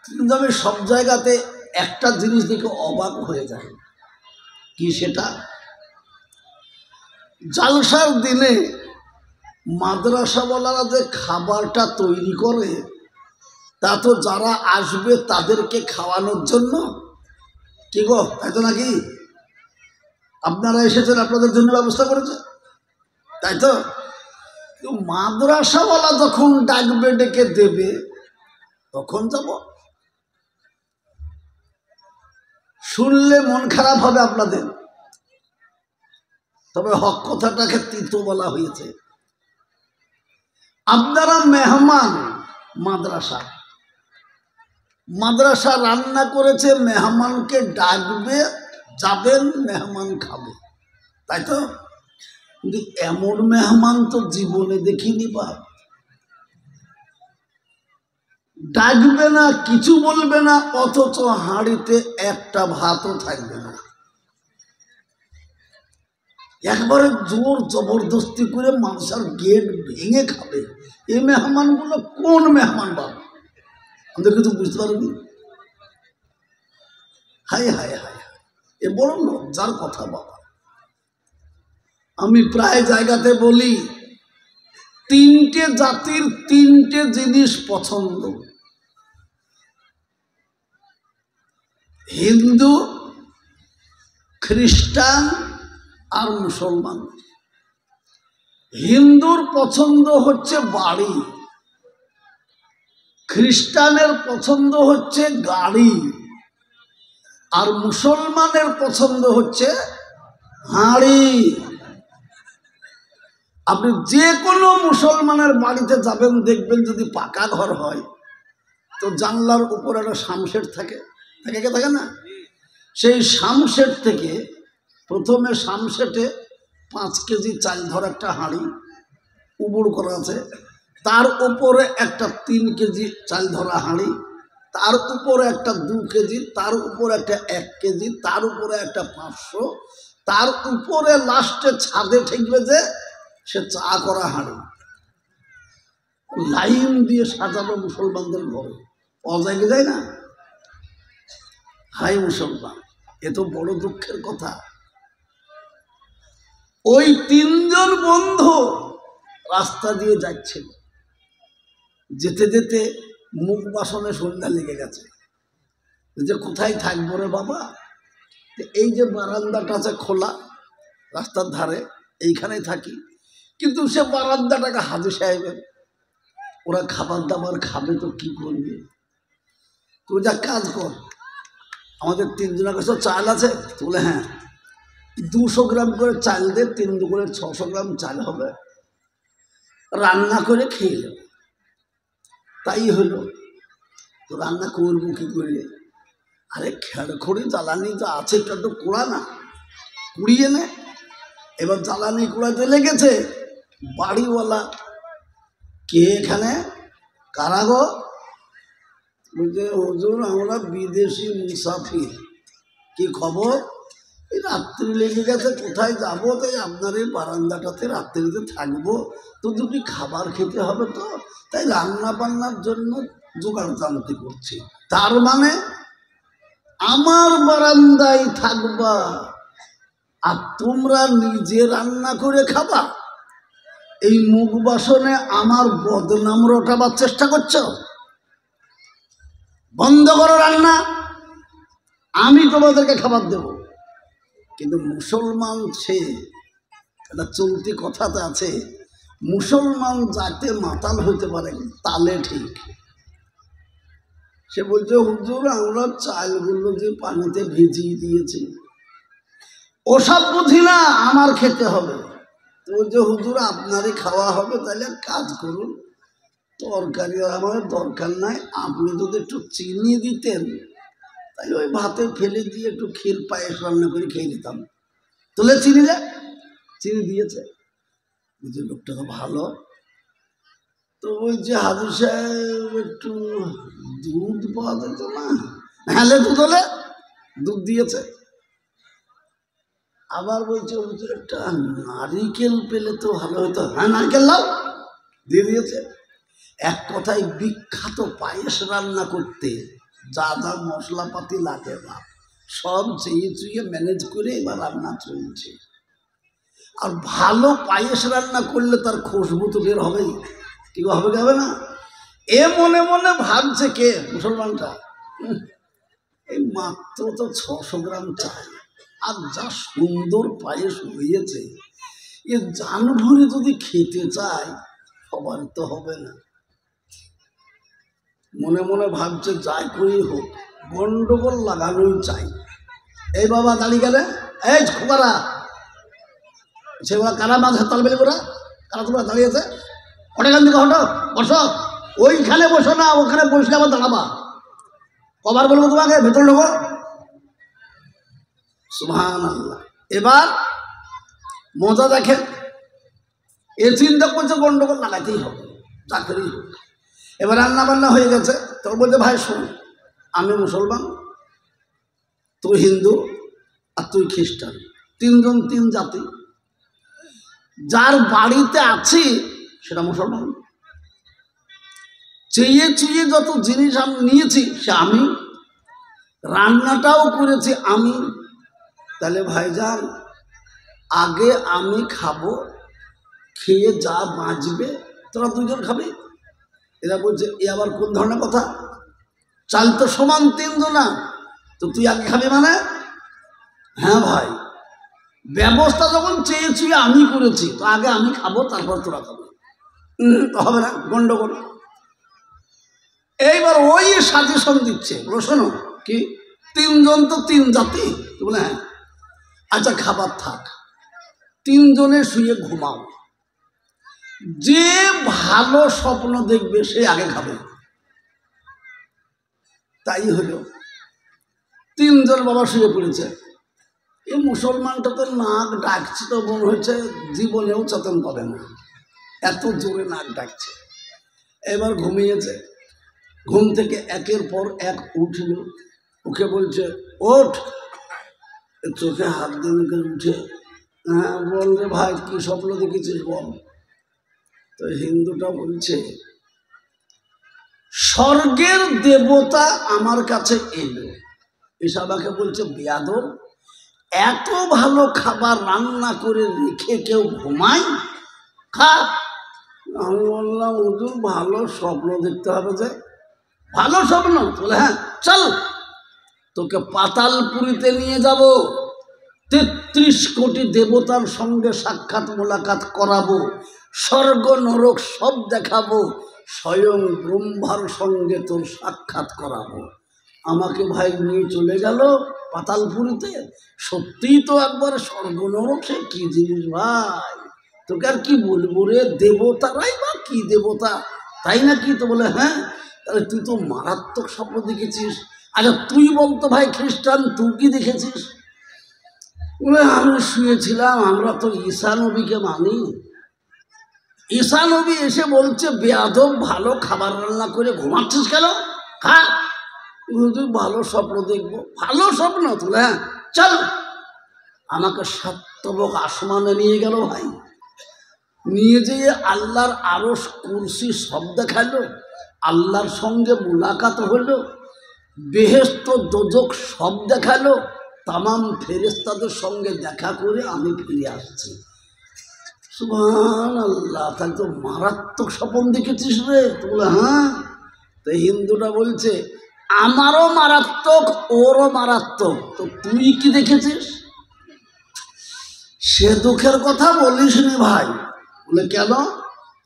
কিন্তু আমি সব জায়গাতে একটা জিনিস দেখে অবাক হয়ে যায়। কি সেটা? জালসার দিনে মাদ্রাসাওয়ালারা যে খাবারটা তৈরি করে, তা তো যারা আসবে তাদেরকে খাওয়ানোর জন্য। কি গো, তাই তো নাকি? আপনারা এসেছেন, আপনাদের জন্য ব্যবস্থা করেছে, তাই তো? মাদ্রাসাওয়ালা যখন ডাকবে, ডেকে দেবে, তখন যাব। শুনলে মন খারাপ হবে আপনাদের, তবে হক কথাটাকে তিতো বলা হয়েছে। আপনারা মেহমান, মাদ্রাসা রান্না করেছে, মেহমানকে ডাকবে, যাবেন, মেহমান খাবে, তাই তো? কিন্তু এমন মেহমান তো জীবনে দেখিনি। বা ডাকবে না, কিছু বলবে না, অথচ হাঁড়িতে একটা ভাতও থাকবে না। একবারে জোর জবরদস্তি করে মাদ্রাসার গেট ভেঙে খাবে। এই মেহমানগুলো কোন মেহমান বাবা? আমাদের কিছু বুঝতে পারবি? হায় হায় হায়, এ বড় লজ্জার কথা বাবা। আমি প্রায় জায়গাতে বলি, তিনটে জাতির তিনটে জিনিস পছন্দ: হিন্দু, খ্রিস্টান আর মুসলমান। হিন্দুর পছন্দ হচ্ছে বাড়ি, খ্রিস্টানের পছন্দ হচ্ছে গাড়ি, আর মুসলমানের পছন্দ হচ্ছে হাঁড়ি। আপনি যে কোনো মুসলমানের বাড়িতে যাবেন, দেখবেন যদি পাকা ঘর হয় তো জানলার উপর একটা শামশেড থাকে, থাকে না? সেই শামশেড থেকে প্রথমে শামশেটে 5 কেজি চাল ধরা একটা হাঁড়ি উবুড় করা আছে, তার উপরে একটা 3 কেজি চাল ধরা হাঁড়ি, তার উপরে একটা 2 কেজি, তার উপরে একটা 1 কেজি, তার উপরে একটা 500, তার উপরে লাস্টে ছাদে ঠেকবে যে সে চা করা হাঁড়ি। লাইন দিয়ে সাজানো মুসলমানদের ঘরে পাওয়া যায় না? হাই মুসলমান, এ তো বড় দুঃখের কথা। ওই 3 জন বন্ধু রাস্তা দিয়ে যাচ্ছিল, যেতে যেতে মুখ বাসনে সন্ধ্যা লেগে গেছে, যে কোথায় থাকবো রে বাবা। এই যে বারান্দাটা আছে খোলা রাস্তার ধারে, এইখানেই থাকি। কিন্তু সে বারান্দাটাকে হাজি সাহেবের, ওরা খাবার দাবার খাবে তো কি করবে? তুই যা কাজ কর, আমাদের 3 জনের কাছে চাল আছে, বলে হ্যাঁ 200 গ্রাম করে চাল দে, 3 দুগুণে 600 গ্রাম চাল হবে, রান্না করে খেয়ে যাবে। তাই হলো। তো রান্না করবো কি করে? আরে খেড়খড়ি জ্বালানি তো আছে, এটা তো কুড়া না, কুড়িয়ে নে। এবার জ্বালানি কুড়াতে লেগেছে। বাড়িওয়ালা, কে এখানে, কারাগো? বলছে হুজুর আমরা বিদেশি মুসাফির। কি খবর? এই রাত্রি লেগে গেছে, কোথায় যাবো, তাই আপনার এই বারান্দাটাতে রাত্রিতে থাকবো, তো দুটি খাবার খেতে হবে, তো তাই রান্না বান্নার জন্য জোগাড় জানতে করছি। তার মানে আমার বারান্দায় থাকবা আর তোমরা নিজে রান্না করে খাবা? এই মুখ বাসনে আমার বদনাম রটাবার চেষ্টা করছো? বন্ধ করো রান্না, আমি তোমাদেরকে খাবার দেব। কিন্তু মুসলমান, সে একটা চলতি কথাতে আছে, মুসলমান যাতে মাতাল হইতে পারে তালে ঠিক। সে বলছে হুজুর আমরা চালগুলো যে পানিতে ভিজিয়ে দিয়েছি ওসব বুঝি না, আমার খেতে হবে। তো বলছে হুজুর আপনারই খাওয়া হবে, তাহলে কাজ করুন, তরকারি আমার দরকার নাই, আপনি যদি একটু চিনি দিতেন তাহলে ওই ভাতে ফেলে দিয়ে একটু ক্ষীর পায়েস রান্না করে খেয়ে নিতাম। তোলে চিনি দে, চিনি দিয়েছে। বুঝে লোকটা তো ভালো। তো বলছে হাজু সাহেব একটু দুধ পাওয়া যেত না? হ্যাঁ দুধ হলে, দুধ দিয়েছে। আবার বলছে হুজুর একটা নারিকেল পেলে তো ভালো হতো। হ্যাঁ নারকেল লাও, দিয়ে দিয়েছে। এক কথায় বিখ্যাত পায়েস রান্না করতে যা যা মশলাপাতি লাগে না সব চেয়ে চুয়ে ম্যানেজ করে এবার রান্না চলছে। আর ভালো পায়েস রান্না করলে তার খুশবু তো বের হবেই, কি হবে না? এ মনে মনে ভাবছে কে মুসলমানটা, এই মাত্র তো 600 গ্রাম চাই, আর যা সুন্দর পায়েস হয়েছে, এ জান ভরে যদি খেতে চায় সবার তো হবে না। মনে মনে ভাবছে যাই করেই হোক গন্ডগোল লাগানোই চাই। এই বাবা দাঁড়িয়ে গেলে, এই খোকারা সেগুলো কারা মাঝে তালবেলি করা, কারা তোমরা দাঁড়িয়েছে, হঠাৎ দিকে হটো, বসো। ওইখানে বসো না, ওখানে বসলে আবার দাঁড়াবা। কবার বলবো তোমাকে, ভেতরে ঢোকো। সুবহানাল্লাহ। এবার মজা দেখেন, এ চিন্তা করছে গন্ডগোল লাগাইতেই হবে, চাকরি হোক। এবার রান্না বান্না হয়ে গেছে, তোর বলছে ভাই শোন, আমি মুসলমান, তুই হিন্দু আর তুই খ্রিস্টান, তিনজন তিন জাতি, যার বাড়িতে আছি সেটা মুসলমান, চেয়ে চুয়ে যত জিনিস আমি নিয়েছি সে আমি, রান্নাটাও করেছি আমি। তাহলে ভাইজান আগে আমি খাবো, খেয়ে যা বাঁচবে তোরা দুজন খাবি। এরা বলছে এ আবার কোন ধরনের কথা, চাল তো সমান তিনজনা, তো তুই আগে খাবি মানে? হ্যাঁ ভাই, ব্যবস্থা যখন চেয়ে চুয়ে আমি করেছি তো আগে আমি খাবো, তারপর তোরা খাবি। হবে না, গন্ডগোল। এইবার ওই সাজেশন দিচ্ছে, বলো শোনো কি, তিনজন তো তিন জাতি, বলে হ্যাঁ, আচ্ছা খাবার থাক, তিনজনে শুয়ে ঘুমাও, যে ভালো স্বপ্ন দেখবে সে আগে খাবে। তাই হলো, তিনজন বাবা শুয়ে পড়েছে। এই মুসলমানটা তো নাক ডাকছে, তো মনে হয়েছে জীবনেও চেতন পাবে না, এত জোরে নাক ডাকছে। এবার ঘুমিয়েছে, ঘুম থেকে একের পর এক উঠল, ওকে বলছে ওঠ, চোখে হাত দিয়ে উঠে, হ্যাঁ বল রে ভাই কি স্বপ্ন দেখেছিস বল। তো হিন্দুটা বলছে স্বর্গের দেবতা আমার কাছে এলো, এসবাকে বলছে বেয়াদব, এত ভালো খাবার রান্না করে রেখে কেউ ঘুমায়, খা। আমি বললাম হুজুর ভালো স্বপ্ন দেখতে হবে যে, ভালো স্বপ্ন? বলে হ্যাঁ চল, তোকে পাতালপুরীতে নিয়ে যাব, 33 কোটি দেবতার সঙ্গে সাক্ষাৎ মোলাকাত করাবো, স্বর্গ নরক সব দেখাবো, স্বয়ং ব্রহ্মার সঙ্গে তোর সাক্ষাৎ করাবো। আমাকে ভাই নিয়ে চলে গেল পাতালপুরীতে, সত্যিই তো একবার স্বর্গ নরক, সে কি জিনিস ভাই, তোকে আর কি বলবো রে, দেবতারাই বা কি দেবতা, তাই নাকি? তো বলে হ্যাঁ, তাহলে তুই তো মারাত্মক স্বপ্ন দেখেছিস। আচ্ছা তুই বলতো ভাই খ্রিস্টান, তুই কি দেখেছিস? বলে আমি শুয়েছিলাম, আমরা তো ঈসা নবীকে মানি, ঈসা নবী এসে বলছে বেয়াদব ভালো খাবার রান্না করে ঘুমাচ্ছিস কেন, খা। তুই ভালো স্বপ্ন দেখবো, ভালো স্বপ্ন? তুলে হ্যাঁ চল। আমাকে সত্যবক আসমানে নিয়ে গেল ভাই, নিয়ে যেয়ে আল্লাহর আরশ কুরসি সব দেখালো, আল্লাহর সঙ্গে মুলাকাত হলো, বেহেশত দোজখ সব দেখালো, তামাম ফেরেশতাদের সঙ্গে দেখা করে আমি ফিরে আসছি। সুবহানাল্লাহ, তাহলে তো মারাত্মক স্বপ্ন দেখেছিস রে। তো বলে হ্যাঁ। তো হিন্দুটা বলছে আমারও মারাত্মক, ওরও মারাত্মক, তো তুই কি দেখেছিস? সে দুঃখের কথা বলিস নি ভাই। বলে কেন?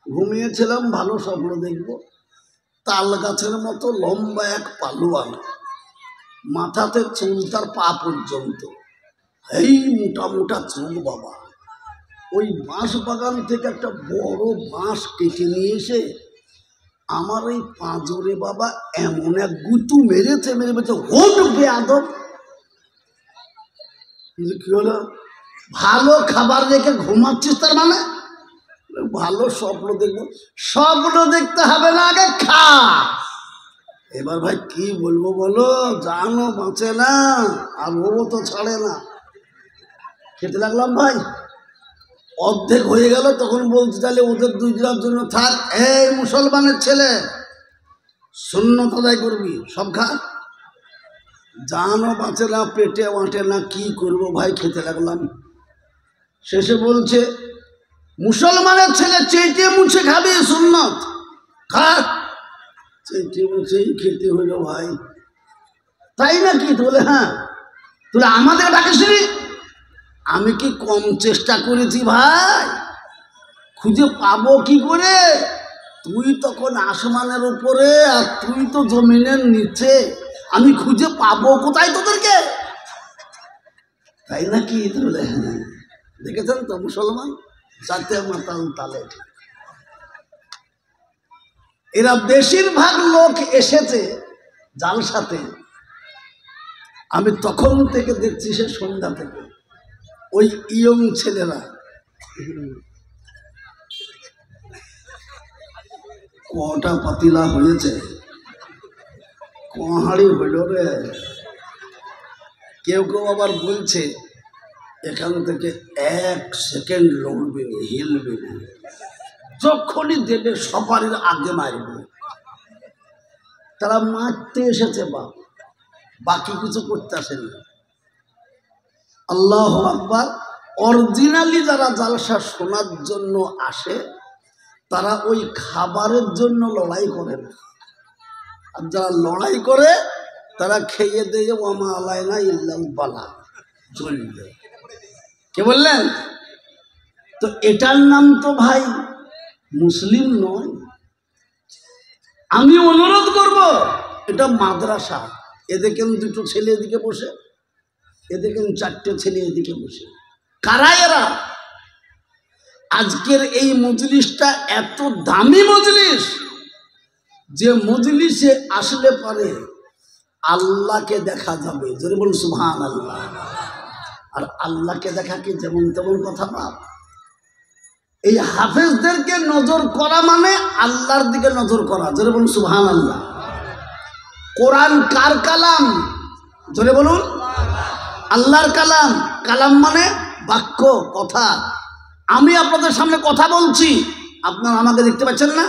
ঘুমিয়েছিলাম, ভালো স্বপ্ন দেখবো, তাল গাছের মতো লম্বা এক পালোয়ান, মাথাতে চুল তার পা পর্যন্ত, এই মোটা মোটা চুল বাবা, ওই বাঁশ বাগান থেকে একটা বড় বাঁশ কেটে নিয়ে এসে আমার এই পাঁজরে বাবা এমন এক গুতু মেরেছে, মেরে বলছে হোট বেয়াদব। কি হলো? ভালো খাবার রেখে ঘুমাচ্ছিস তার মানে? ভালো স্বপ্ন দেখবো, স্বপ্ন দেখতে হবে না, আগে খা। এবার ভাই কি বলবো বলো, জানো বাঁচে না, আর ও তো ছাড়ে না। খেতে লাগলাম ভাই, অর্ধেক হয়ে গেল, তখন বলছি তাহলে ওদের 2 দিনের জন্য থাক। এই মুসলমানের ছেলে, সুন্নত আদায় করবি, সব খা। জানও বাঁচে না, পেটে বাঁটে না, কি করব ভাই, খেতে লাগলাম। শেষে বলছে, মুসলমানের ছেলে চেটে মুছে খাবে, সুন্নত, খা। চেটে মুছেই খেতে হলো ভাই। তাই নাকি? বলে হ্যাঁ। তুই আমাদের ডাকিসনি? আমি কি কম চেষ্টা করেছি ভাই? খুঁজে পাবো কি করে? তুই তখন আসমানের উপরে আর তুই তো জমিনের নিচে, আমি খুঁজে পাবো কোথায় তোদেরকে? তাই নাকি? বলে হ্যাঁ। দেখেছেন তো মুসলমান যাতে মাতাল তালে। এরা বেশিরভাগ লোক এসেছে জালসাতে, আমি তখন থেকে দেখছি, সে সন্ধ্যা থেকে ওই ইয়ং ছেলেরা কটা পাতিলা হয়েছে, কহাড়ি হইল রে। কেউ কেউ আবার বলছে এখান থেকে 1 সেকেন্ড লড়বে না, হিলবে না, যখনই দেবে সবারই আগে মারবে। তারা মারতে এসেছে, বাকি কিছু করতে আসেনি। আল্লাহু আকবার। অরিজিনালি যারা জালসা শোনার জন্য আসে, তারা ওই খাবারের জন্য লড়াই করে না। আর যারা লড়াই করে তারা খেয়ে দিয়ে ওয়ামা আলাইনা ইল্লাল বালা চলবে। কে বললেন? তো এটার নাম তো ভাই মুসলিম নয়। আমি অনুরোধ করব, এটা মাদ্রাসা। এদিকে 2টো ছেলে এদিকে বসে, এদিকে 4টে ছেলে এদিকে বসে। কারা এরা? আজকের এই মজলিসটা এত দামি মজলিস, যে মজলিসে আসলে পারে আল্লাহকে দেখা যাবে। জোরে বলুন সুবহানাল্লাহ। আর আল্লাহকে দেখা কি যেমন তেমন কথা না। এই হাফেজদেরকে নজর করা মানে আল্লাহর দিকে নজর করা। জোরে বলুন সুবহানাল্লাহ। কোরআন কার কালাম? জোরে বলুন আল্লাহর কালাম। কালাম মানে বাক্য, কথা। আমি আপনাদের সামনে কথা বলছি, আপনারা আমাকে দেখতে পাচ্ছেন না?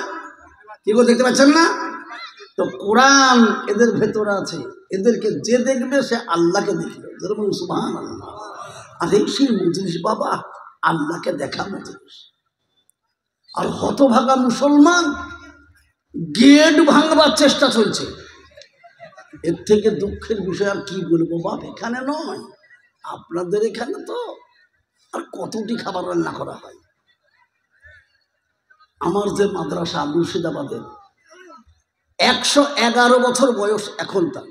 কি গো, দেখতে পাচ্ছেন না? তো কোরআন এদের ভেতরে আছে, এদেরকে যে দেখবে সে আল্লাহকে দেখবে। জোরে বলুন সুবহানাল্লাহ। আর এই সেই মজলিস বাবা, আল্লাহকে দেখা মজলিস। আর হতভাগা মুসলমান গেট ভাঙবার চেষ্টা চলছে। এর থেকে দুঃখের বিষয় আর কি বলবো বাপ, এখানে নয়, আপনাদের এখানে তো আর কতটি খাবার রান্না করা হয়। আমার যে মাদ্রাসা মুর্শিদাবাদের, 111 বছর বয়স এখন তার।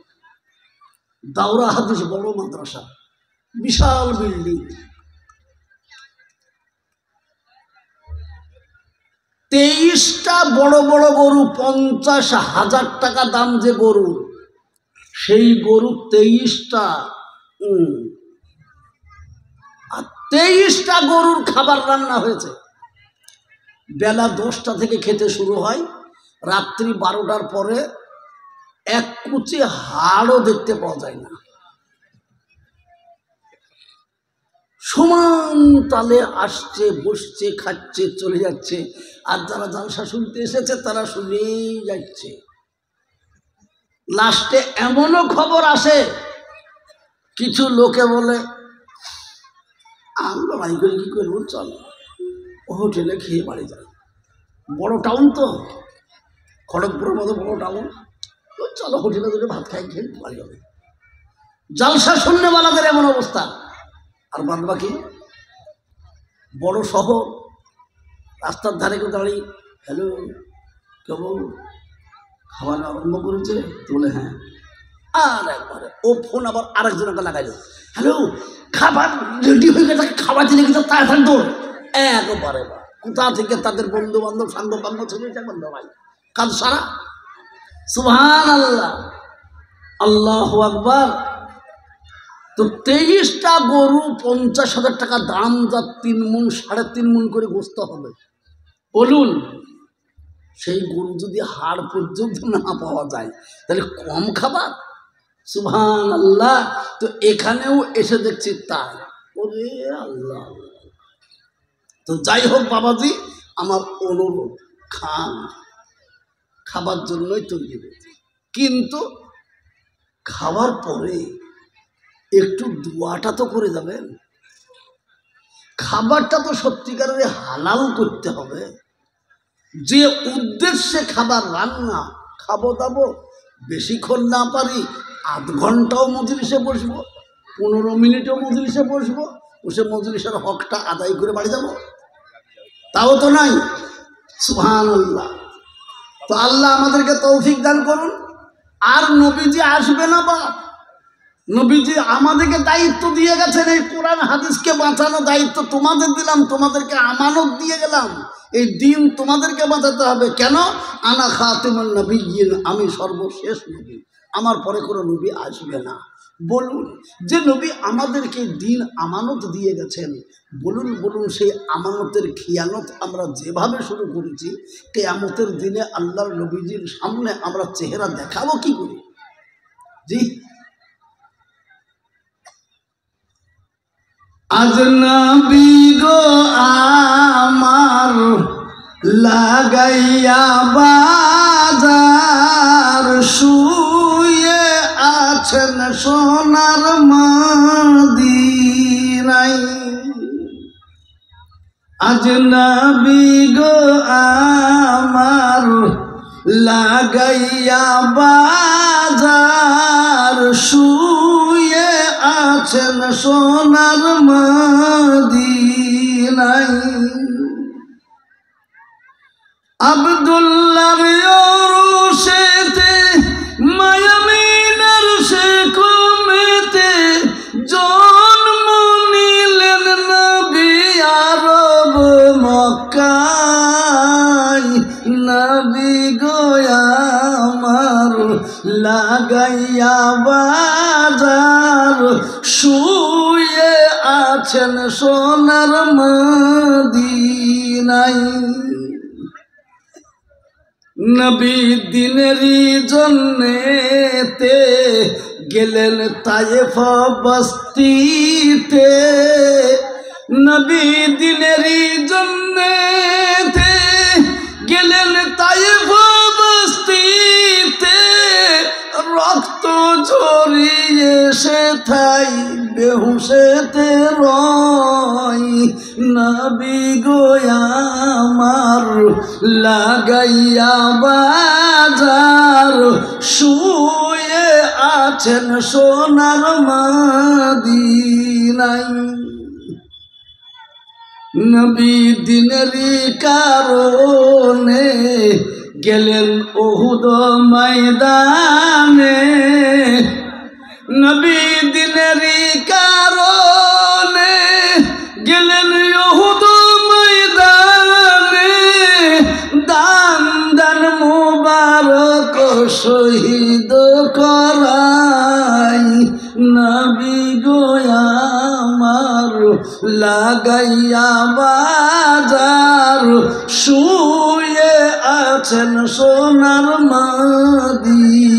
দাওরা হাদিস বড় মাদ্রাসা, বিশাল বিল্ডিং। 23টা বড় বড় গরু, 50,000 টাকা দাম যে গরু, সেই গরু 23টা। আর 23টা গরুর খাবার রান্না হয়েছে। বেলা 10টা থেকে খেতে শুরু হয়, রাত্রি 12টার পরে এক কুচি হাড়ও দেখতে পাওয়া যায় না। সমান তালে আসছে, বসছে, খাচ্ছে, চলে যাচ্ছে। আর যারা জালসা শুনতে এসেছে তারা শুনেই যাচ্ছে। লাস্টে এমনও খবর আসে, কিছু লোকে বলে আমরা লড়াই করে কি করবো, চল হোটেলে খেয়ে বাড়ি যাই। বড় টাউন তো, খড়গপুরের মতো বড় টাউন, চলো হোটেলে ধরে ভাত খাই, খেয়ে বাড়ি যাবে। জালসা শূন্যওয়ালাদের এমন অবস্থা। আর বাদ বাকি বড় শহর, রাস্তার ধারে কেউ দাঁড়িয়ে হ্যালো কেমন খাবার আরম্ভ করেছে, বলে হ্যাঁ। আর একবারে ও ফোন আবার আরেকজনকে লাগাইল, হ্যালো খাবার রেডি হয়ে গেছে, খাবার দিলে কিন্তু তাড়াতাড়ি দৌড়। একবারে কোথা থেকে তাদের বন্ধু বান্ধব সাঙ্গ বান্ধব ছেলে বন্ধু ভাই কাজ সারা। সুবহানাল্লাহ, আল্লাহু আকবার। তো 23টা গরু, 50,000 টাকা দাম, যা 3 মণ 3.5 মণ করে গোস্ত হবে। বলুন সেই গরু যদি হাড় পর্যন্ত না পাওয়া যায় তাহলে কম খাবার? সুবহানাল্লাহ। তো এখানেও এসে দেখছি তাই। ওরে আল্লাহ। তো যাই হোক বাবাজি, আমার অনুরোধ, খান, খাবার জন্যই তৈরি হয়েছে। কিন্তু খাওয়ার পরে একটু দোয়াটা তো করে যাবেন। খাবারটা তো সত্যিকারের হালাল করতে হবে। যে উদ্দেশ্যে খাবার রান্না, খাবো দাবো, বেশিক্ষণ না পারি আধ ঘন্টাও মজলিসে বসবো, 15 মিনিটও মজলিসে বসবো, বসে মজলিসের হকটা আদায় করে বাড়ি যাবো, তাও তো নাই। সুবহানাল্লাহ। তো আল্লাহ আমাদেরকে তৌফিক দান করুন। আর নবীজি আসবে না বা নবীজি আমাদেরকে দায়িত্ব দিয়ে গেছেন, এই কোরআন হাদিসকে বাঁচানোর দায়িত্ব তোমাদের দিলাম, তোমাদেরকে আমানত দিয়ে গেলাম। এই দিন তোমাদেরকে বাঁচাতে হবে। কেন? আনা খাতিমুন নবিয়্যিন, আমি সর্বশেষ নবী, আমার পরে কোনো নবী আসবে না। বলুন যে নবী আমাদেরকে দিন আমানত দিয়ে গেছেন, বলুন বলুন সেই আমানতের খিয়ানত আমরা যেভাবে শুরু করেছি, কিয়ামতের দিনে আল্লাহর নবীজির সামনে আমরা চেহারা দেখাবো কি করে? জি, আজ নবী গো আমার লাগাইয়া বাজার, শুয়ে আছেন সোনার মদিনায়। আজ নবী গো আমার লাগাইয়া বাজার, শুয়ে আছেন সোনার মদিনায়। আব্দুল্লাহর ওরশেতে মায়ামিনার সে কমেতে জন্ম নিলেন নবী আরব মক্কায়। নবী গো আমার লাগাইয়া বাজার, শুয়ে আছেন সোনার মদিনায়। নবী দিনেরই জন্যেতে গেলেন তায়েফ বস্তিতে, নবী দিনেরই জন্যেতে গেলেন তায়েফ বস্তিতে। রক্ত ঝরিয়ে সেথায় বেহুশেতে রয়। নবী গো আমার লাগাইয়া বাজার, শুয়ে আছেন সোনার মদিনায়। নবী দিনেরই কারণে গেলেন উহুদ ময়দানে, নবী দিনেরই কারণে গেলেন উহুদ ময়দানে। দান দান মুবারক শহীদ করাই। নবী গো আমার লাগাইয়া বাজার, শুয়ে আছেন সোনার মদিনায়।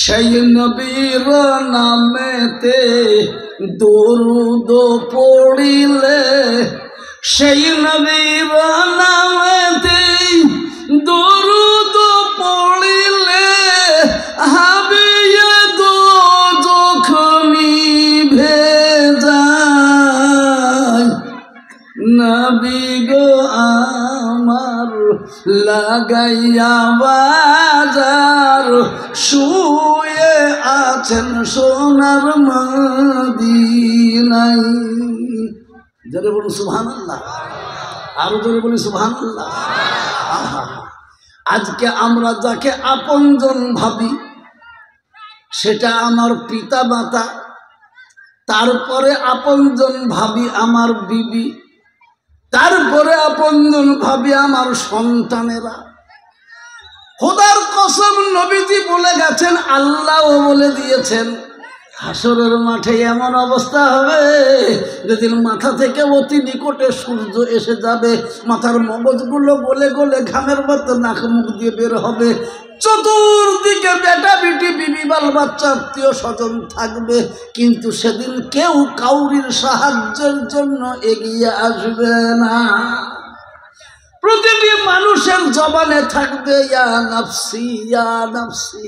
সেই নবীর নামেতে দরুদ পড়িলে, সেই নবীর নামেতে দরুদ পড়িলে হবে তো যখনি ভেজায়। নবী গো আমার লাগাইয়া বাজার, শুয়ে আছেন সোনার মদিনায়। জোরে বলুন সুবহানাল্লাহ, আরো জোরে বলুন সুবহানাল্লাহ। আজকে আমরা যাকে আপনজন ভাবি সেটা আমার পিতা মাতা, তারপরে আপনজন ভাবি আমার বিবি, তারপরে আপনজন ভাবি আমার সন্তানেরা। খোদার কসম নবীজি বলে গেছেন, আল্লাহও বলে দিয়েছেন, হাসরের মাঠে এমন অবস্থা হবে যেদিন মাথা থেকে অতি নিকটে সূর্য এসে যাবে, মাথার মগজগুলো গলে গলে ঘামের মতো নাক মুখ দিয়ে বের হবে, চতুর্দিকে বেটা বেটি বিবি বাল বাচ্চা আত্মীয় স্বজন থাকবে, কিন্তু সেদিন কেউ কাউরির সাহায্যের জন্য এগিয়ে আসবে না। প্রতিটি মানুষের জবানে থাকবে ইয়া নাফসি ইয়া নাফসি,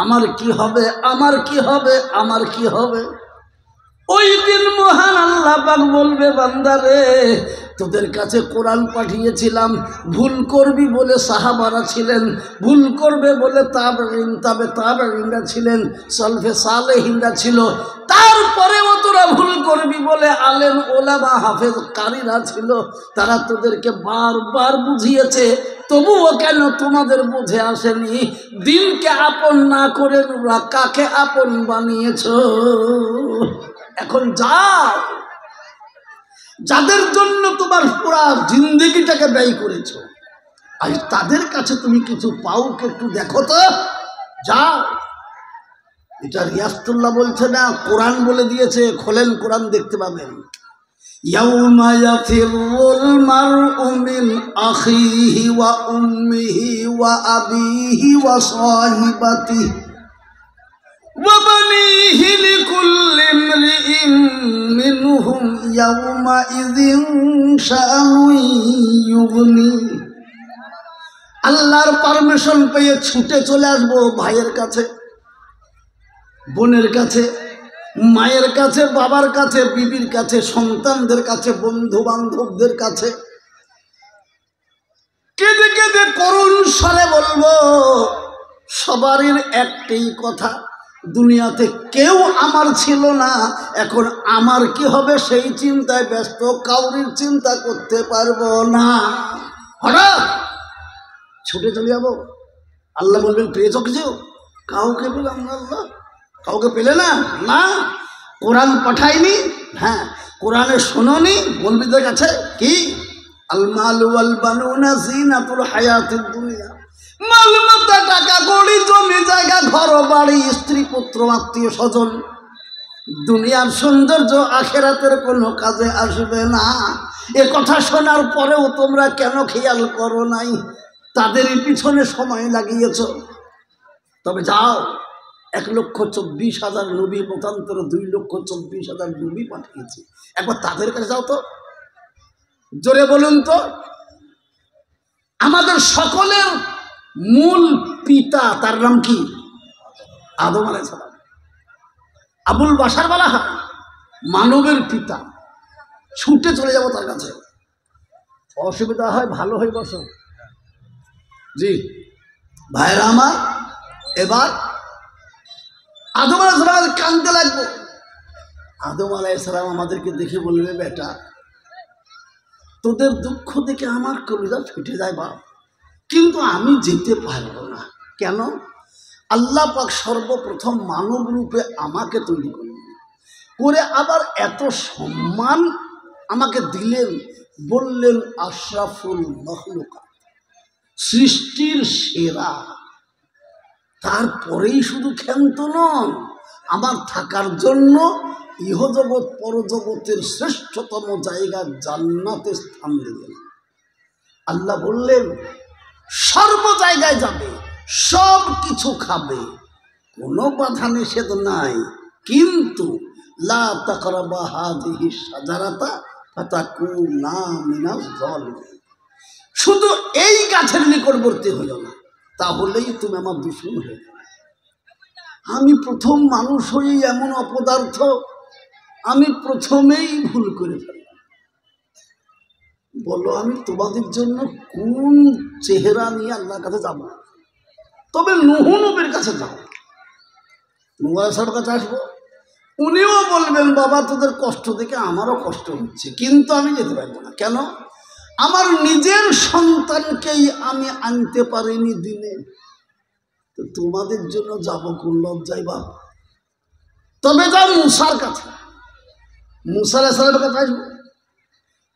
আমার কি হবে, আমার কি হবে, আমার কি হবে। ওই দিন মহান আল্লাহ পাক বলবে, বান্দারে তোদের কাছে কোরআন পাঠিয়েছিলাম, ভুল করবি বলে সাহাবারা ছিলেন, ভুল করবে বলে তাবেঈনরা ছিলেন, সালফে সালেহিনরা ছিল, তারপরেও তোরা ভুল করবি বলে আলেম ওলামা হাফেজ কারীরা ছিল, তারা তোদেরকে বারবার বুঝিয়েছে, তবুও কেন তোমাদের বুঝে আসেনি? দিনকে আপন না করে তোমরা কাকে আপন বানিয়েছো? এখন যাও, যাদের জন্য তোমার পুরা জিন্দেগিটাকে ব্যয় করেছো, আজ তাদের কাছে তুমি কিছু পাও, একটু দেখো তো, যাও। এটা রিয়াসতুল্লাহ বলছে না, কোরআন বলে দিয়েছে। খোলেন, কোরআন দেখতে পাবেন। ইয়াউমা ইয়াফিরুল মারউ মিন আখিহি ওয়া উম্মিহি ওয়া আবিহি ওয়া সাহিবাতিহি ওয়া বানিহি লিকুল্লি ইমরিইন মিনহুম ইয়াউমা ইযিন শাআনুন ইউগনি। আল্লাহর পারমিশন পেয়ে ছুটে চলে আসবো ভাইয়ের কাছে, বোনের কাছে, মায়ের কাছে, বাবার কাছে, বিবির কাছে, সন্তানদের কাছে, বন্ধু বান্ধবদের কাছে, কেঁদে কেঁদে করুণ স্বরে বলবো, সবারই একটাই কথা, দুনিয়াতে কেউ আমার ছিল না, এখন আমার কি হবে সেই চিন্তায় ব্যস্ত, কাউরির চিন্তা করতে পারবো না। হঠাৎ ছুটে চলে যাবো। আল্লাহ বলবেন, পেয়েছ কিছু? কাউকে পেলাম না আল্লাহ। কাউকে পেলে না? না। কোরআন পাঠায়নি? হ্যাঁ। কোরআনে শোনোনি? বলবিদের কাছে কি? আল মালু ওয়াল বানুনা জিনাতুল হায়াতিদ দুনিয়া, মালমাতা, টাকা কড়ি, জমি জায়গা, ঘর বাড়ি, স্ত্রী পুত্র, আত্মীয় স্বজন, দুনিয়ার সৌন্দর্য আখেরাতের কোনো কাজে আসবে না। এ কথা শোনার পরেও তোমরা কেন খেয়াল করো নাই? তাদেরই পিছনে সময় লাগিয়েছ। তবে যাও, 1,24,000 নবী মতান্তর 2,24,000 নবী পাঠিয়েছে, একবার তাদের কাছে যাও তো, জোরে বলুন তো। আমাদের সকলের মূল পিতা, তার নাম কি? আদম আলাইহিস সালাম। আবুল বাশার বলা হয় মানবের পিতা। ছুটে চলে যাব তার কাছে। অসুবিধা হয় ভালো হয়ে বসো। জি ভাইরা আমার, এবার আদম আলাইহিস সালাম কাঁদতে লাগবো। আদম আলাইহিস সালাম আমাদেরকে দেখে বলবে, বেটা তোদের দুঃখ দেখে আমার কলিজা ফেটে যায় বাপ, কিন্তু আমি যেতে পারবো না। কেন? আল্লাহ পাক সর্বপ্রথম মানব রূপে আমাকে তৈরি করলেন, করে আবার এত সম্মান আমাকে দিলেন, বললেন আশরাফুল মখলুকাত, সৃষ্টির সেরা। তারপরেই শুধু ক্ষান্ত নন, আমার থাকার জন্য ইহজগৎ পরজগতের শ্রেষ্ঠতম জায়গা জান্নাতে স্থান দিলেন। আল্লাহ বললেন সর্ব জায়গায় যাবে, সব কিছু খাবে, কোনো বাধা নিষেধ নাই, কিন্তু লা তাকরাবা হাযিহি শাজারাতা ফাতাকুনা মিনাজ জালিমিন, শুধু এই গাছের নিকটবর্তী হলো না, তাহলেই তুমি আমার দুশমন হয়ে যাবে। আমি প্রথম মানুষ হয়ে এমন অপদার্থ, আমি প্রথমেই ভুল করে ফেললাম। বলো আমি তোমাদের জন্য কোন চেহারা নিয়ে আল্লাহর কাছে যাব? তবে নূহ নবীর কাছে যাও, নূহ আলাইহিস সালামের কাছে আসবো। উনিও বলবেন, বাবা তোদের কষ্ট দেখে আমারও কষ্ট হচ্ছে, কিন্তু আমি যেতে পারবো না। কেন? আমার নিজের সন্তানকেই আমি আনতে পারিনি দিনে, তো তোমাদের জন্য যাব কোন লজ্জায় বাপ? তবে যাও মুসার কাছে, মুসা আলাইহিস সালামের কাছে আসবো।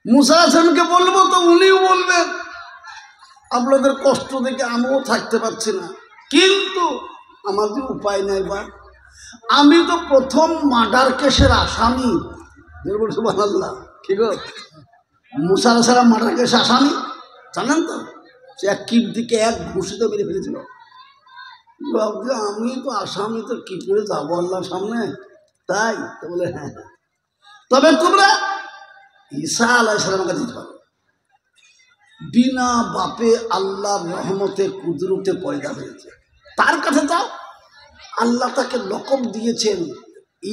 মুসা আলাইহিস সালামকে বলবো, তো উনিও বলবেন আপনাদের কষ্ট দেখে আমিও থাকতে পারছি না, কিন্তু আমার যে উপায় নাই বা, আমি তো প্রথম মার্ডার কেসের আসামি। সুবহানাল্লাহ। কি গো, মুসা আলাইহিস সালাম মার্ডার কেসের আসামি জানেন তো? সে এক কিবতীকে এক ঘুষিতে মেরে ফেলেছিল। আমি তো আসামি, তো কি করে যাবো আল্লাহর সামনে? তাই তো বলে হ্যাঁ, তবে তোমরা ঈসা আলাইহিস সালামের কাছে যেতে পারো। বিনা বাপে আল্লাহর রহমতে কুদরতে পয়দা হয়েছে, তার কাছে যাও। আল্লাহ তাকে লকব দিয়েছেন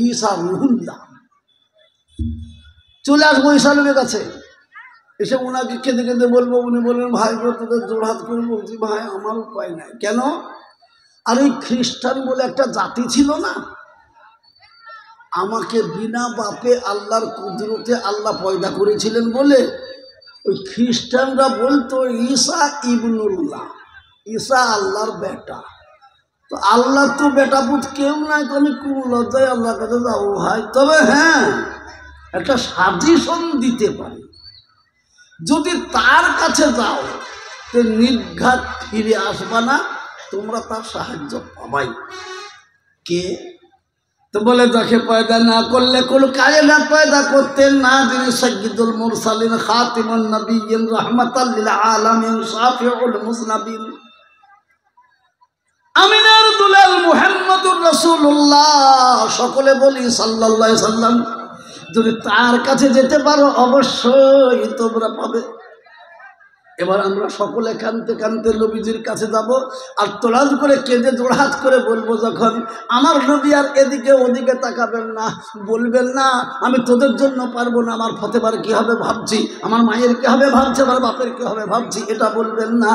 ঈসা রুহুল্লাহ। চলে আসবো ঈসা নবীর কাছে, এসে ওনাকে কেঁদে কেঁদে বলবো। উনি বলবেন, ভাই গো তোদের জোড়হাত করে বলছি, ভাই আমার উপায় নাই। কেন? আর ওই খ্রিস্টান বলে একটা জাতি ছিল না, আমাকে বিনা বাপে আল্লাহর কুদরতে আল্লাহ পয়দা করেছিলেন বলে ওই খ্রিস্টানরা বলতো ঈসা ইবনুল্লাহ, ঈসা আল্লাহর বেটা। তো আল্লাহ তো বেটা পুত কেউ নাই, তো আমি কোন লজ্জায় আল্লাহর কাছে যাবো ভাই? তবে হ্যাঁ, একটা সাজেশন দিতে পারি, যদি তার কাছে যাও তো নির্ঘাত ফিরে আসবা না, তোমরা তার সাহায্য পাবাই। কে? তো বলে যাকে পয়দা না করলে কোনো কায়নাত পয়দা করতেন না, যিনি সাইয়্যিদুল মুরসালিন, খাতিমুন নবিয়্যিন, রাহমাতাল লিল আলামিন, শাফিউল মুজনাবিন, আমিনার দুলাল মুহাম্মদুর রাসূলুল্লাহ, সকলে বলি সাল্লাল্লাহু আলাইহি সাল্লাম। যদি তার কাছে যেতে পারো অবশ্যই তোমরা পাবে। এবার আমরা সকলে কাঁদতে কাঁদতে নবীজির কাছে যাব, আর তোলাজ করে কেঁদে জোড়হাত করে বলবো, যখন আমার নবী আর এদিকে ওদিকে তাকাবেন না, বলবেন না আমি তোদের জন্য পারবো না, আমার ফতেবার কী হবে ভাবছি, আমার মায়ের কী হবে ভাবছি, আমার বাপের কী হবে ভাবছি, এটা বলবেন না।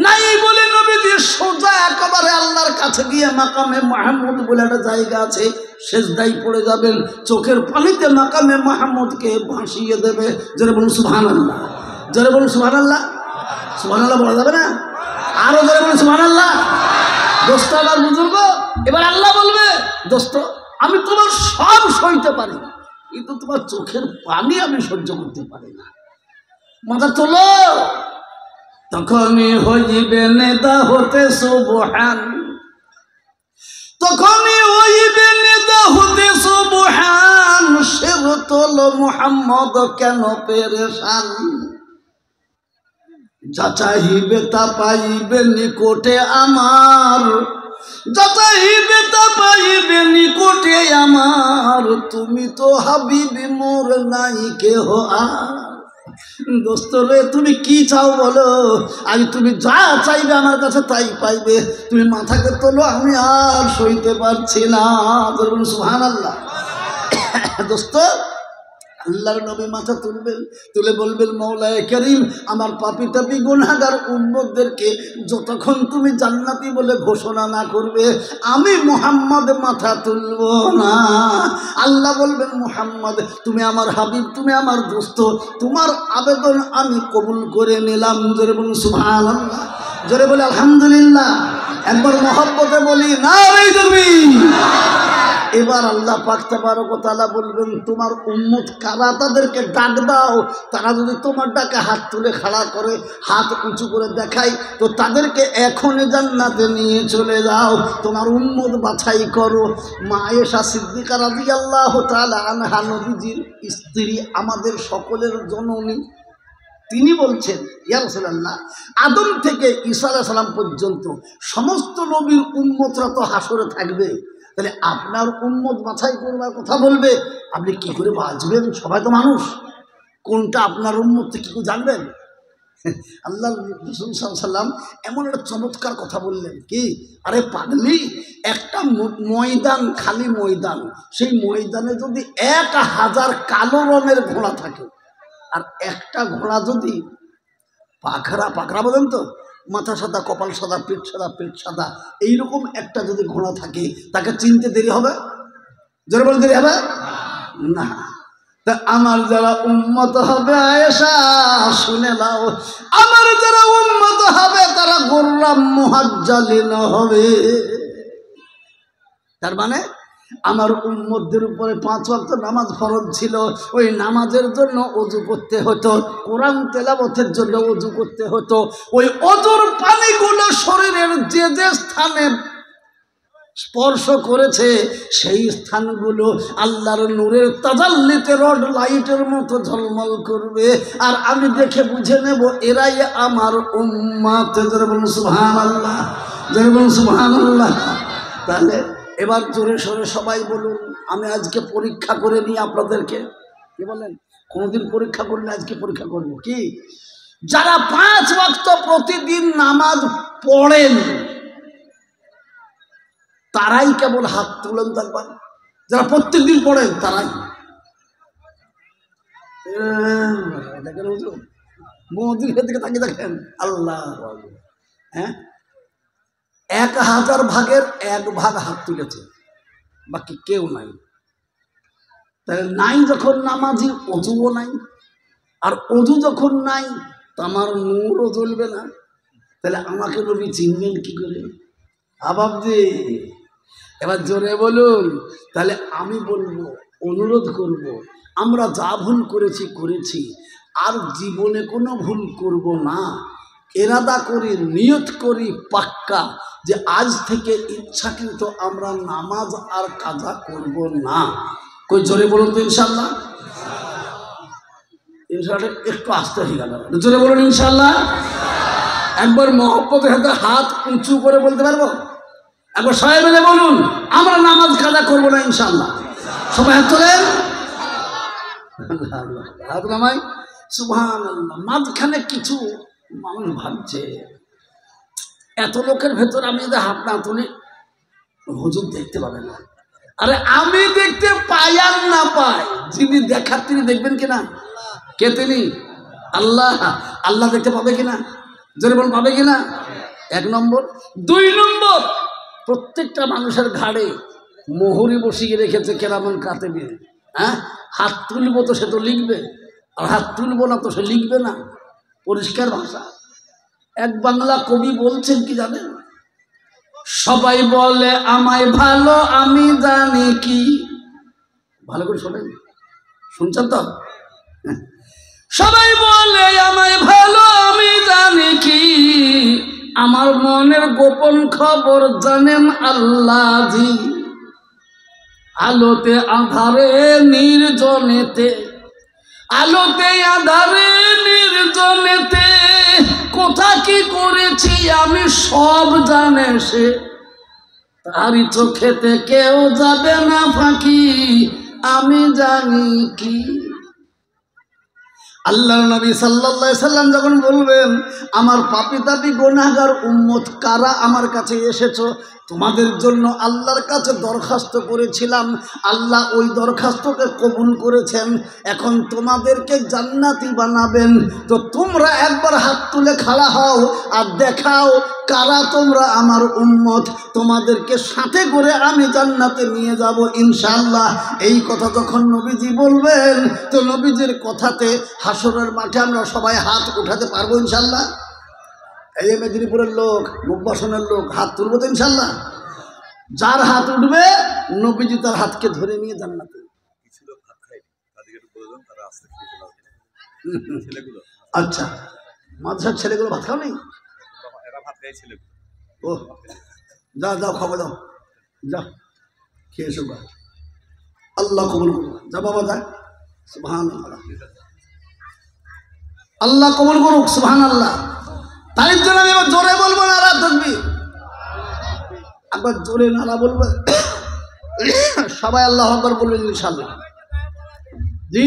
নাই বলে নবীজি সোজা একেবারে আল্লাহর কাছে গিয়ে মাকামে মাহমুদ বলে একটা জায়গা আছে, সেজদাই পড়ে যাবেন, চোখের পানিতে মাকামে মাহমুদকে ভাসিয়ে দেবে। যারা বলুন সুবহানাল্লাহ, যারা বলুন সুবহানাল্লাহ। সুবহানাল্লাহ বলা যাবে না? আরো যারা বলুন সুবহানাল্লাহ। দোস্ত আমার বুজুর্গ, এবার আল্লাহ বলবে, দোস্ত আমি তোমার সব সইতে পারি, কিন্তু তোমার চোখের পানি আমি সহ্য করতে পারি না। মাথা তোলো। তখনই হইবে নেদা হতে সুবহান, তখনই হইবে নেদা হতে সুবহান, শের তোলো মুহাম্মদ কেন পেরেশান। যা চাহিবে তা পাইবে নিকটে আমার, যা চাহিবে তা পাইবে নিকটে আমার, তুমি তো হাবিবি মোর নাই কেহ আর। দোস্ত রে, তুমি কি চাও বলো, আজ তুমি যা চাইবে আমার কাছে তাই পাইবে। তুমি মাথাকে তোলো, আমি আর সইতে পারছি না। বলুন সুবহানাল্লাহ। দোস্ত, আল্লাহর নবী মাথা তুলবেন, তুলে বলবেন, মওলায়ে করিম, আমার পাপী তাপী গুনাহগার উম্মতদেরকে যতক্ষণ তুমি জান্নাতি বলে ঘোষণা না করবে আমি মুহাম্মদ মাথা তুলব না। আল্লাহ বলবেন, মুহাম্মদ তুমি আমার হাবিব, তুমি আমার দোস্ত, তোমার আবেদন আমি কবুল করে নিলাম। জোরে বলুন সুবহানাল্লাহ, জোরে বলে আলহামদুলিল্লাহ। একবার মহব্বতে বলি নারে তাকবীর। এবার আল্লাহ পাক তাবারক ওয়া তাআলা বলবেন, তোমার উম্মত কারা, তাদেরকে ডাক দাও। তারা যদি তোমার ডাকে হাত তুলে খাড়া করে, হাত উঁচু করে দেখায়, তো তাদেরকে এখনই জান্নাতে নিয়ে চলে যাও। তোমার উম্মত বাছাই করো। মা আয়েশা সিদ্দিকা রাদিয়াল্লাহু তাআলা আনহা, নবীজির স্ত্রী, আমাদের সকলের জননী, তিনি বলছেন, ইয়া রাসূলুল্লাহ, আদম থেকে ঈসা আলাইহিস সালাম পর্যন্ত সমস্ত নবীর উম্মতরা তো হাসরে থাকবে, তাহলে আপনার উম্মত বাছাই করবার কথা বলবে, আপনি কি করে বাঁচবেন? সবাই তো মানুষ, কোনটা আপনার উম্মত কি করে জানবেন? আল্লাহ রাসূল সাল্লাল্লাহু আলাইহি ওয়াসাল্লাম এমন একটা চমৎকার কথা বললেন, কি, আরে পাগলি, একটা ময়দান, খালি ময়দান, সেই ময়দানে যদি 1000 কালো রঙের ঘোড়া থাকে, আর একটা ঘোড়া যদি পাখরা, পাখরা বলেন তো, মাথা সাদা, কপাল সাদা, পেট সাদা, পেট সাদা, এইরকম একটা যদি ঘোড়া থাকে, তাকে চিনতে দেরি হবে? জোরে বলতে দেরি হবে না। তা আমার যারা উম্মত হবে, আয়েশা শুনে নাও, আমার যারা উম্মত হবে তারা গুররাম মুহাজ্জালিন হবে। তার মানে আমার উম্মতদের উপরে 5 ওয়াক্ত নামাজ ফরজ ছিল, ওই নামাজের জন্য ওযু করতে হতো, কোরআন তেলাওয়াতের জন্য ওযু করতে হতো। ওই ওযুর পানিগুলো শরীরের যে যে স্থানে স্পর্শ করেছে সেই স্থানগুলো আল্লাহর নূরের তাজাল্লিতে রড লাইটের মতো ঝলমল করবে, আর আমি দেখে বুঝে নেব এরাই আমার উম্মত। যারা বলুন সুবহানাল্লাহ, যারা বলুন সুবহানাল্লাহ। তাহলে এবার জোরে সোরে সবাই বলুন, আমি আজকে পরীক্ষা করে নিই আপনাদেরকে। কি বলেন? কোনোদিন পরীক্ষা করলে আজকে পরীক্ষা করবো। কি যারা 5 ওয়াক্ত প্রতিদিন নামাজ পড়েন তারাই কেবল হাত তুলেন দেখবেন, যারা প্রত্যেকদিন পড়েন তারাই। দেখেন হুজুর, মোদির দিকে তাকিয়ে দেখেন, আল্লাহ, হ্যাঁ 1000 ভাগের 1 ভাগ হাত তুলেছে, বাকি কেউ নাই। তাহলে নাই যখন নামাজি, অজুও নাই, আর অজু যখন নাই তো আমার নূরও জ্বলবে না। তাহলে আমাকে নবী চিনবেন কি করে? আবাবজি এবার জোরে বলুন। তাহলে আমি বলবো, অনুরোধ করব, আমরা যা ভুল করেছি আর জীবনে কোনো ভুল করব না। এরাদা করি, নিয়ত করি পাক্কা যে আজ থেকে ইচ্ছাকৃত আমরা নামাজ আর কাজা করব না। কই জোরে বলুন তো ইনশাল্লাহ। ইনশাল্লাহ একটু আস্তে হয়ে গেল, জোরে বলুন ইনশাল্লাহ। একবার মহব্বতের হাতে হাত উঁচু করে বলতে পারবো? একবার সবাই মিলে বলুন, আমরা নামাজ কাজা করবো না ইনশাল্লাহ। সবাই হাত তোলেন, হাত নামাই, সুবহানাল্লাহ। মাঝখানে কিছু মানুষ ভাবছে এত লোকের ভেতর আমি যদি হাত না তুলি হুজুর দেখতে পাবে না। আরে আমি দেখতে পাই আর না পাই, যিনি দেখার তিনি দেখবেন কিনা? কে তিনি? আল্লাহ। আল্লাহ দেখতে পাবে কিনা? জোরে বলুন, পাবে কিনা? 1 নম্বর। 2 নম্বর, প্রত্যেকটা মানুষের ঘাড়ে মোহরি বসিয়ে রেখেছে কেরামান কাতেবে। হ্যাঁ, হাত তুলবো তো সে তো লিখবে, আর হাত তুলবো না তো সে লিখবে না। পরিষ্কার ভাষা। এক বাংলা কবি বলছেন কি জানেন? সবাই বলে আমায় ভালো, আমি জানি কি। ভালো করে শোনেন, শুনছেন তো? সবাই বলে আমায় ভালো, আমি জানি কি। আমার মনের গোপন খবর জানেন আল্লাহজি। আলোতে আধারে নির্জনেতে, আলোতে আধারে নির্জনেতে কোথা কি করেছি আমি সব জানে সে। তারই চোখেতে কেউ যাবে না ফাঁকি, আমি জানি কি। আল্লাহর নবী সাল্লাল্লাহু আলাইহি সাল্লাম যখন বলবেন আমার পাপী তাপী গুনাহগার উম্মত কারা আমার কাছে এসেছো, তোমাদের জন্য আল্লাহর কাছে দরখাস্ত করেছিলাম, আল্লাহ ওই দরখাস্তকে কবুল করেছেন, এখন তোমাদেরকে জান্নাতি বানাবেন। তো তোমরা একবার হাত তুলে খাড়া হও আর দেখাও কারা তোমরা আমার উম্মত, তোমাদেরকে সাথে করে আমি জান্নাতে নিয়ে যাব ইনশাআল্লাহ। এই কথা যখন নবীজি বলবেন তো নবীজির কথাতে হাসরের মাঠে আমরা সবাই হাত উঠাতে পারবো ইনশাআল্লাহ। এই মেদিনীপুরের লোক, মুখবাসনের লোক হাত তুলবো তো ইনশাআল্লাহ। যার হাত উঠবে নবীজি তার হাতকে ধরে নিয়ে জান্নাতে। আচ্ছা, মাদ্রাসার ছেলেগুলো ভাত খাও নেই? ও যাও যাও, খাবো যাও, যাও খেয়ে এসো। আল্লাহ কবুল করুক। যা বাবা যা, সুবহানাল্লাহ, আল্লাহ কবুল করুক, সুবহানাল্লাহ। তাই জন্য আমি এবার জোরে বলবো নারা তাকবীর, একবার জোরে নারা বলবো সবাই আল্লাহু আকবার বলবেন ইনশাআল্লাহ। জি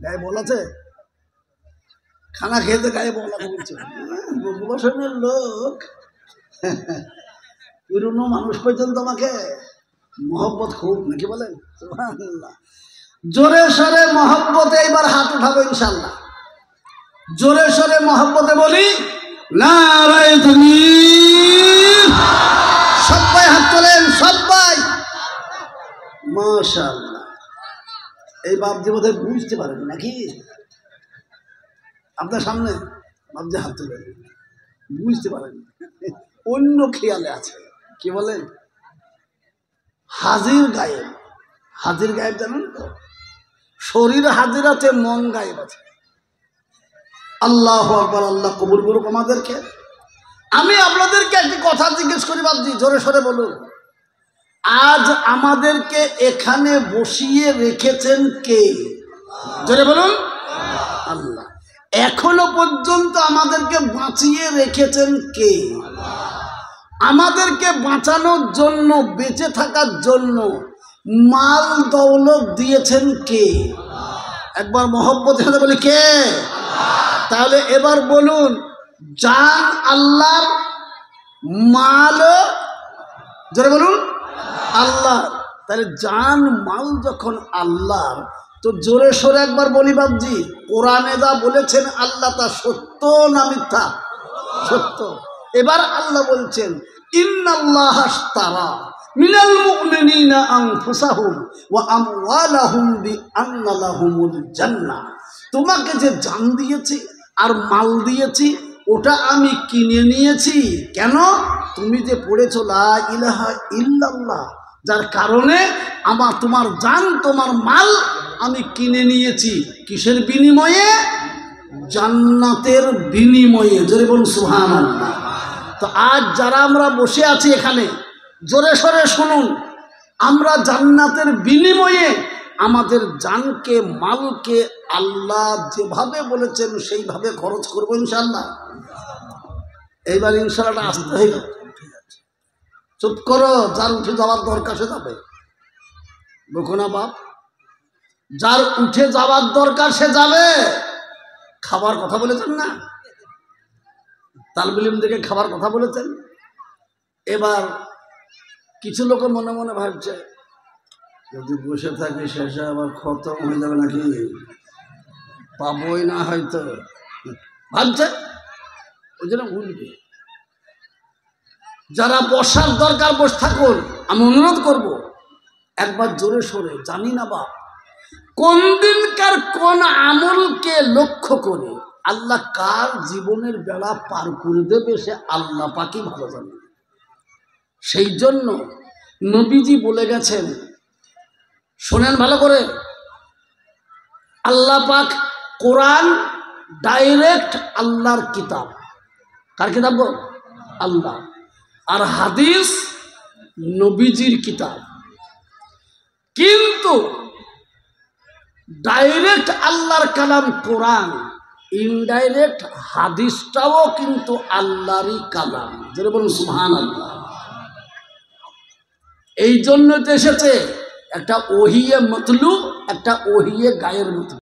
গায়ে বল আছে, খানা খেতে গায়ে বলা বলছে। বসনের লোক পুরনো মানুষ পর্যন্ত আমাকে মহব্বত খুব, নাকি বলেন? সুবহানাল্লাহ। জোরে সরে মহব্বতে এবার হাত উঠাবো ইনশাআল্লাহ। জোরে সরে মহব্বতে বলি নারায়ে তাকবীর। সবাই হাত তোলেন, সবাই। মাশাআল্লাহ। এই বাপজি বোধহয় বুঝতে পারেন নাকি? আপনার সামনে বাপজি হাত তোলেন, বুঝতে পারেন, অন্য খেয়ালে আছে। কি বলেন? হাজির গায়েব। হাজির গায়েব জানেন তো? শরীর হাজির আছে, মন গায়েব আছে। আল্লাহু আকবার। আল্লাহ কবুল করুক আমাদেরকে। আমি আপনাদেরকে একটি কথা জিজ্ঞেস করি বাপজি, জোরে সরে বলুন। আজ আমাদেরকে এখানে বসিয়ে রেখেছেন কে? জোরে বলুন। আল্লাহ। এখনো পর্যন্ত আমাদেরকে বাঁচিয়ে রেখেছেন কে? আমাদেরকে বাঁচানোর জন্য, বেঁচে থাকার জন্য মাল দৌলত দিয়েছেন কে? একবার মহব্বতের সাথে বলি কে? তাহলে এবার বলুন, জান আল্লাহর, মাল জোরে বলুন আল্লাহর। তাহলে জান মাল যখন আল্লাহর, তো জোরে সোরে একবার বলি বাবজি, কোরআনে যা বলেছেন আল্লাহ তা সত্য না মিথ্যা? সত্য। এবার আল্লাহ বলছেন ইন্নাল্লাহ আশতারা মিনাল মুমিনিনা আনফুসাহুম ওয়া আমওয়ালাহুম বিআন্না লাহুমুল জান্নাহ। তোমাকে যে জান দিয়েছি আর মাল দিয়েছি ওটা আমি কিনে নিয়েছি। কেন? তুমি যে পড়েছো লা ইলাহা ইল্লাল্লাহ, যার কারণে তোমার জান তোমার মাল আমি কিনে নিয়েছি। কিসের বিনিময়ে? জান্নাতের বিনিময়ে। জোরে বলুন সুবহানাল্লাহ। তো আজ যারা আমরা বসে আছি এখানে, জোরে সরে শুনুন, আমরা জান্নাতের বিনিময়ে আমাদের জানকে, মালকে আল্লাহ যেভাবে বলেছেন সেইভাবে খরচ করবো ইনশাআল্লাহ। এইবার ইনশাআল্লাহ আসতে হয়ে গেল। চুপ করো, যার উঠে যাওয়ার দরকার সে যাবে। বকো না বাপ, যার উঠে যাওয়ার দরকার সে যাবে। খাবার কথা বলেছেন না, তালবিল ইলমদেরকে খাবার কথা বলেছেন। এবার কিছু লোক মনে মনে ভাবছে যদি বসে থাকি শেষে আবার খতম হয়ে যাবে নাকি, পাবই না হয়তো, ভাবছে। ওই জন্য উঠবে। যারা বসার দরকার বসে থাকুন, আমি অনুরোধ করব একবার জোরে সরে, জানি না বাপ কোন দিনকার কোন আমলকে লক্ষ্য করে আল্লাহ কার জীবনের বেলা পার করে দেবে সে আল্লাহ পাকই ভালো জানে। সেই জন্য নবীজি বলে গেছেন, শোনেন ভালো করে, আল্লাহ পাক কোরআন ডাইরেক্ট আল্লাহর কিতাব। কার কিতাব গো? আল্লাহ। আর হাদিস নবীজির কিতাব। কিন্তু ডাইরেক্ট আল্লাহর কালাম কোরআন, ইনডাইরেক্ট হাদিসটাও কিন্তু আল্লাহরই কালাম। যেটা বলুন সুবহানাল্লাহ। এই জন্য তো এসেছে একটা ওহিয়ে মতলু, একটা ওহিয়ে গায়ের মতলু।